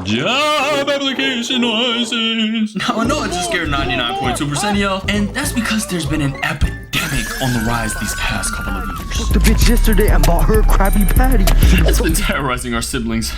Job application noises. Now I know it just scared 99.2% of y'all, and that's because there's been an epidemic on the rise these past couple of years. The bitch yesterday and bought her Krabby Patty. It's been terrorizing our siblings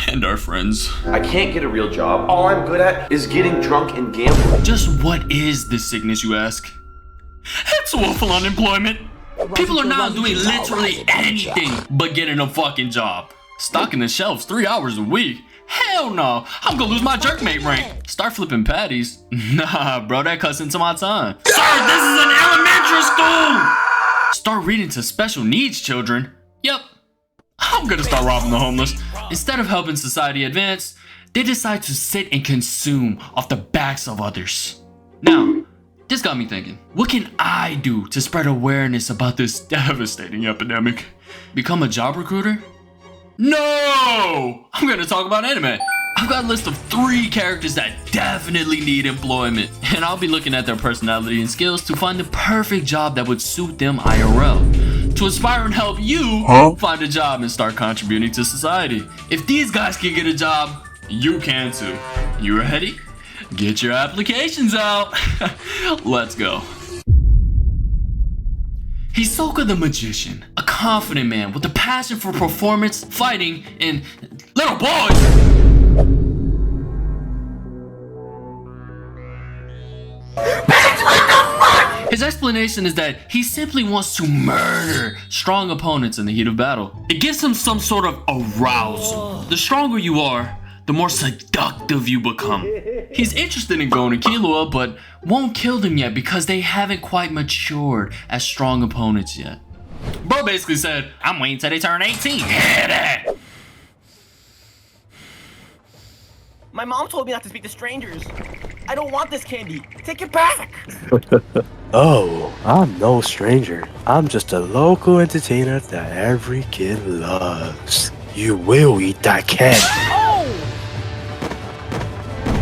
and our friends. I can't get a real job. All I'm good at is getting drunk and gambling. Just what is this sickness, you ask? It's willful unemployment. People are now doing literally anything but getting a fucking job. Stocking the shelves 3 hours a week. Hell no, I'm gonna lose my jerkmate rank. Start flipping patties. Nah, bro, that cuts into my time. Sir, this is an elementary school. Start reading to special needs children. Yep, I'm gonna start robbing the homeless. Instead of helping society advance, they decide to sit and consume off the backs of others. Now, this got me thinking, what can I do to spread awareness about this devastating epidemic? Become a job recruiter? No! I'm gonna talk about anime. I've got a list of 3 characters that definitely need employment, and I'll be looking at their personality and skills to find the perfect job that would suit them IRL. To inspire and help you find a job and start contributing to society. If these guys can get a job, you can too. You ready? Get your applications out. Let's go. Hisoka the Magician, a confident man with a passion for performance, fighting, and little boys. His explanation is that he simply wants to murder strong opponents in the heat of battle. It gives him some sort of arousal. The stronger you are, the more seductive you become. He's interested in going to Killua, but won't kill them yet because they haven't quite matured as strong opponents yet. Bro basically said, I'm waiting till they turn 18. Yeah, that. My mom told me not to speak to strangers. I don't want this candy. Take it back. Oh, I'm no stranger. I'm just a local entertainer that every kid loves. You will eat that candy.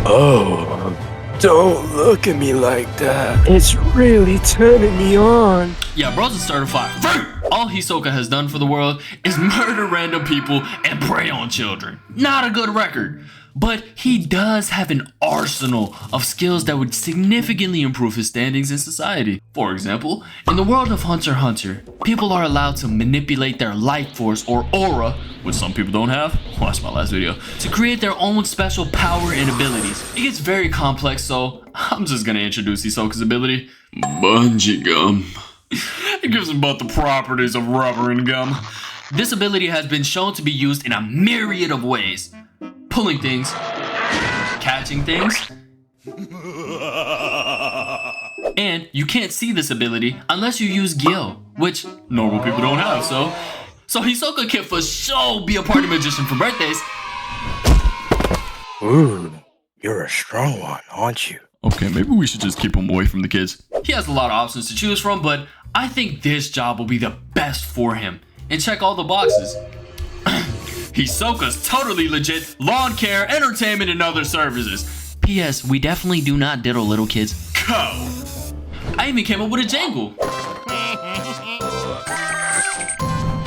Oh, don't look at me like that. It's really turning me on. Yeah, bro's a certified freak. All Hisoka has done for the world is murder random people and prey on children. Not a good record. But he does have an arsenal of skills that would significantly improve his standings in society. For example, in the world of Hunter x Hunter, people are allowed to manipulate their life force or aura, which some people don't have, watch my last video, to create their own special power and abilities. It gets very complex, so I'm just gonna introduce Hisoka's ability, Bungee Gum. It gives him both the properties of rubber and gum. This ability has been shown to be used in a myriad of ways. Pulling things, catching things, and you can't see this ability unless you use Gil, which normal people don't have, so Hisoka can for sure be a party magician for birthdays. Ooh, you're a strong one, aren't you? Okay, maybe we should just keep him away from the kids. He has a lot of options to choose from, but I think this job will be the best for him. And check all the boxes. Hisoka's totally legit lawn care, entertainment, and other services. P.S. We definitely do not diddle little kids. Go! I even came up with a jingle.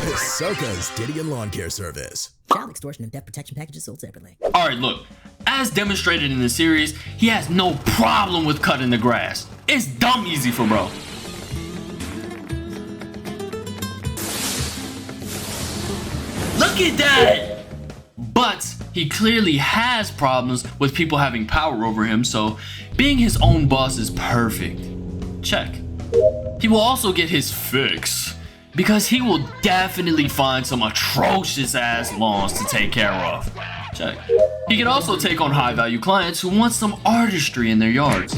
Hisoka's Diddy and Lawn Care Service. Child extortion and theft protection packages sold separately. Alright, look. As demonstrated in the series, he has no problem with cutting the grass. It's dumb easy for bro. Look at that! But he clearly has problems with people having power over him, so being his own boss is perfect. Check. He will also get his fix, because he will definitely find some atrocious ass lawns to take care of. Check. He can also take on high value clients who want some artistry in their yards,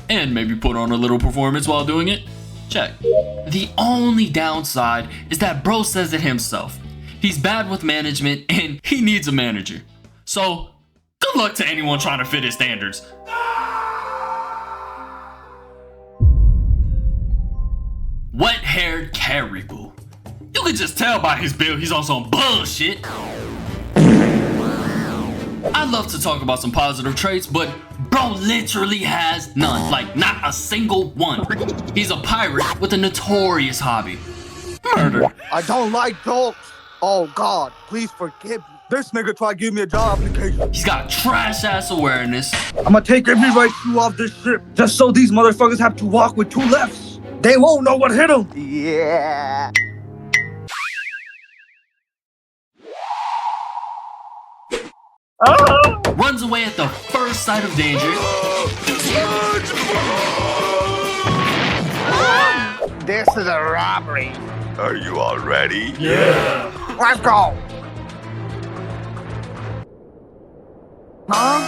and maybe put on a little performance while doing it. Check. The only downside is that bro says it himself. He's bad with management and he needs a manager. So, good luck to anyone trying to fit his standards. Wet-haired Caribou. You can just tell by his build he's on some bullshit. I'd love to talk about some positive traits, but bro literally has none. Like, not a single one. He's a pirate with a notorious hobby. Murder. I don't like dogs. Oh God, please forgive me. This nigga tried to give me a job application. He's got trash ass awareness. I'ma take every right shoe off this ship just so these motherfuckers have to walk with 2 lefts. They won't know what hit them. Yeah. Runs away at the first sight of danger. This is a robbery. Are you all ready? Let's go. Huh?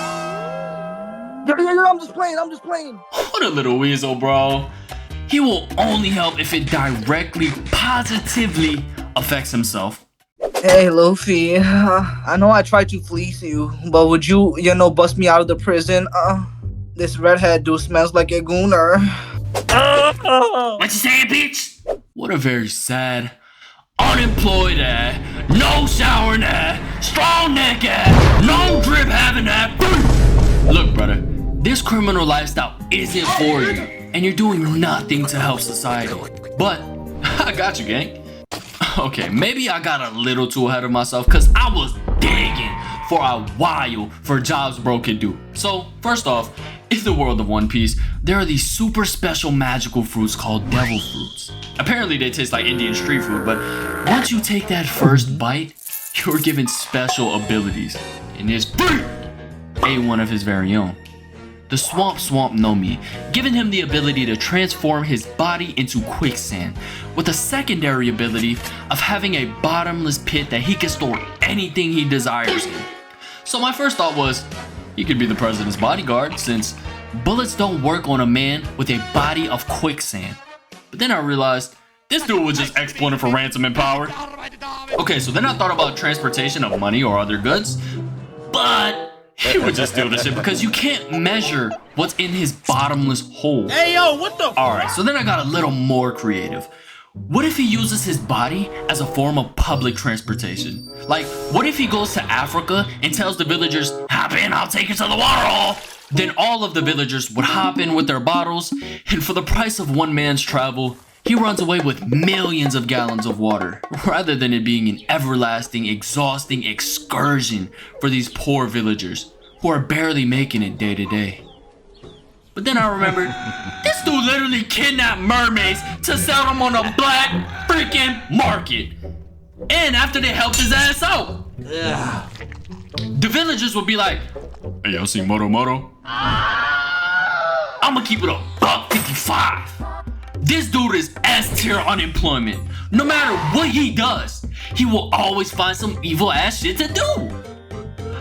Yeah, I'm just playing. What a little weasel, bro. He will only help if it directly, positively affects himself. Hey, Luffy. I know I tried to fleece you, but would you bust me out of the prison? This redhead dude smells like a gooner. What you saying, bitch? What a very sad, unemployed no showering strong neck no drip having Look, brother, this criminal lifestyle isn't for you, and you're doing nothing to help society. But I got you, gang. Okay, maybe I got a little too ahead of myself because I was digging for a while for jobs bro can do. So, first off, in the world of One Piece, there are these super special magical fruits called devil fruits. Apparently they taste like Indian street food, but once you take that first bite, you're given special abilities. And there's one of his very own. The Swamp Nomi, giving him the ability to transform his body into quicksand, with a secondary ability of having a bottomless pit that he can store anything he desires in. So my first thought was, he could be the president's bodyguard, since bullets don't work on a man with a body of quicksand. But then I realized, this dude was just exploiting for ransom and power. Okay, so then I thought about transportation of money or other goods, but he would just steal the shit because you can't measure what's in his bottomless hole. Hey, yo, what the? Alright, so then I got a little more creative. What if he uses his body as a form of public transportation? Like, what if he goes to Africa and tells the villagers, hop in, I'll take you to the water hole? Then all of the villagers would hop in with their bottles, and for the price of one man's travel, he runs away with millions of gallons of water, rather than it being an everlasting, exhausting excursion for these poor villagers who are barely making it day to day. But then I remembered, this dude literally kidnapped mermaids to sell them on a black freaking market. And after they helped his ass out, the villagers would be like, hey, y'all see Moto? I'ma keep it a $1.55. This dude is S-tier unemployment. No matter what he does, he will always find some evil ass shit to do.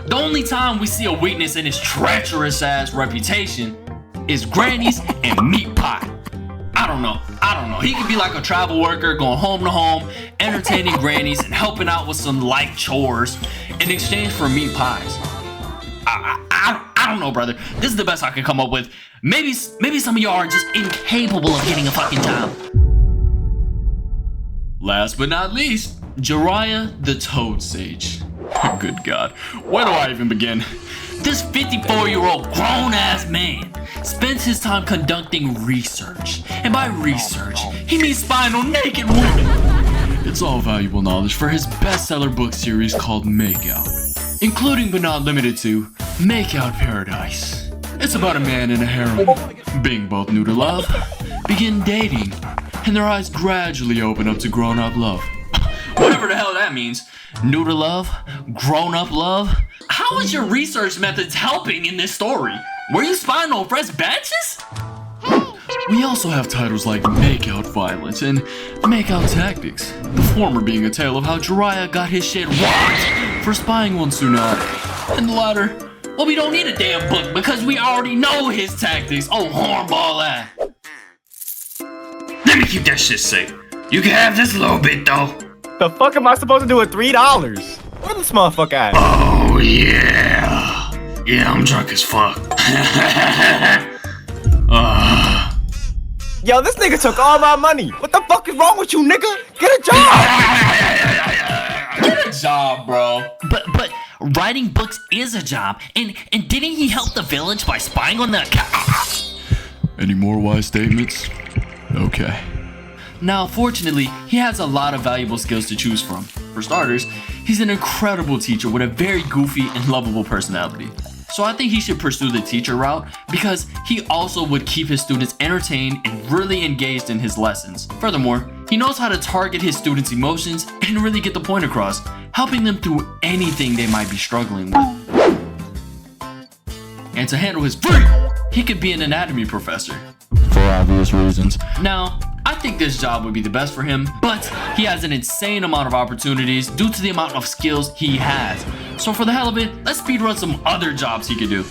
The only time we see a weakness in his treacherous ass reputation is grannies and meat pie. I don't know. He could be like a travel worker going home to home, entertaining grannies and helping out with some light chores in exchange for meat pies. I don't know, brother. This is the best I can come up with. Maybe some of y'all are just incapable of getting a fucking job. Last but not least, Jiraiya the Toad Sage. Good God, where do I even begin? This 54-year-old grown-ass man spends his time conducting research. And by research, he means spying on naked women. It's all valuable knowledge for his bestseller book series called Makeout, including but not limited to Makeout Paradise. It's about a man and a harem being both new to love, begin dating, and their eyes gradually open up to grown-up love. Whatever the hell that means. New to love? Grown-up love? How is your research methods helping in this story? Were you spying on fresh batches? We also have titles like Makeout Violence and Makeout Tactics, the former being a tale of how Jiraiya got his shit rocked for spying on Tsunade, and the latter, well, we don't need a damn book because we already know his tactics. Oh, hornball ass. Let me keep that shit safe. You can have this little bit though. The fuck am I supposed to do with $3? Where this motherfucker at? Oh yeah. Yeah, I'm drunk as fuck. Yo, this nigga took all my money. What the fuck is wrong with you, nigga? Get a job. Get a job, bro. But writing books is a job. And didn't he help the village by spying on the Any more wise statements? Okay. Now, fortunately, he has a lot of valuable skills to choose from. For starters, he's an incredible teacher with a very goofy and lovable personality. So I think he should pursue the teacher route because he also would keep his students entertained and really engaged in his lessons. Furthermore, he knows how to target his students' emotions and really get the point across, helping them through anything they might be struggling with. And to handle his freak, he could be an anatomy professor. For obvious reasons. Now, I think this job would be the best for him, but he has an insane amount of opportunities due to the amount of skills he has. So for the hell of it, let's speedrun some other jobs he could do.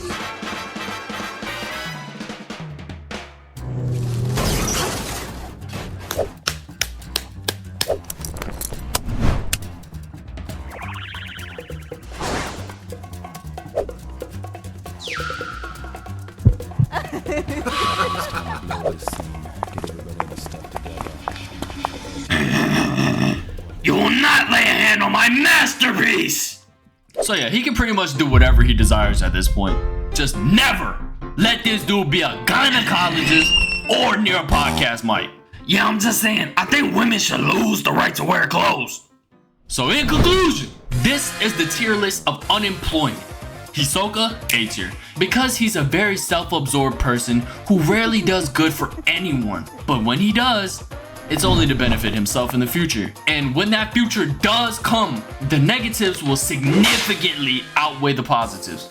You will not lay a hand on my masterpiece! So yeah, he can pretty much do whatever he desires at this point. Just never let this dude be a gynecologist or near a podcast mic. Yeah, I'm just saying, I think women should lose the right to wear clothes. So in conclusion, this is the tier list of unemployed. Hisoka, A tier, because he's a very self-absorbed person who rarely does good for anyone. But when he does, it's only to benefit himself in the future. And when that future does come, the negatives will significantly outweigh the positives.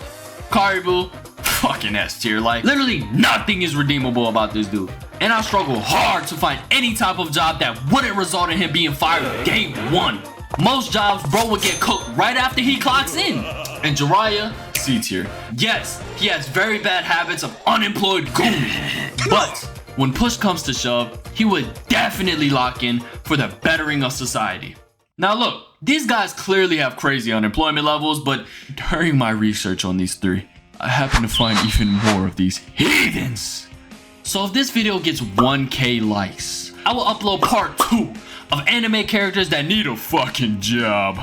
Caribou, fucking S tier. Like, literally nothing is redeemable about this dude. And I struggle hard to find any type of job that wouldn't result in him being fired day one. Most jobs, bro, would get cooked right after he clocks in. And Jiraiya, C tier. Yes, he has very bad habits of unemployed goon. But when push comes to shove, he would definitely lock in for the bettering of society. Now look, these guys clearly have crazy unemployment levels, but during my research on these three, I happen to find even more of these heathens. So if this video gets 1K likes, I will upload part 2 of anime characters that need a fucking job.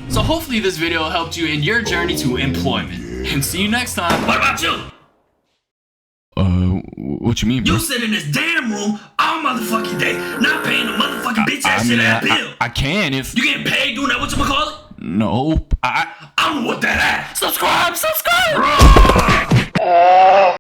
So hopefully this video helped you in your journey to employment. And see you next time. What about you? What you mean, bro? You sit in this damn room all motherfucking day, not paying the motherfucking bitch ass shit ass bill. I can if you getting paid doing that. Whatchamacallit? No, I don't want that ass. Subscribe.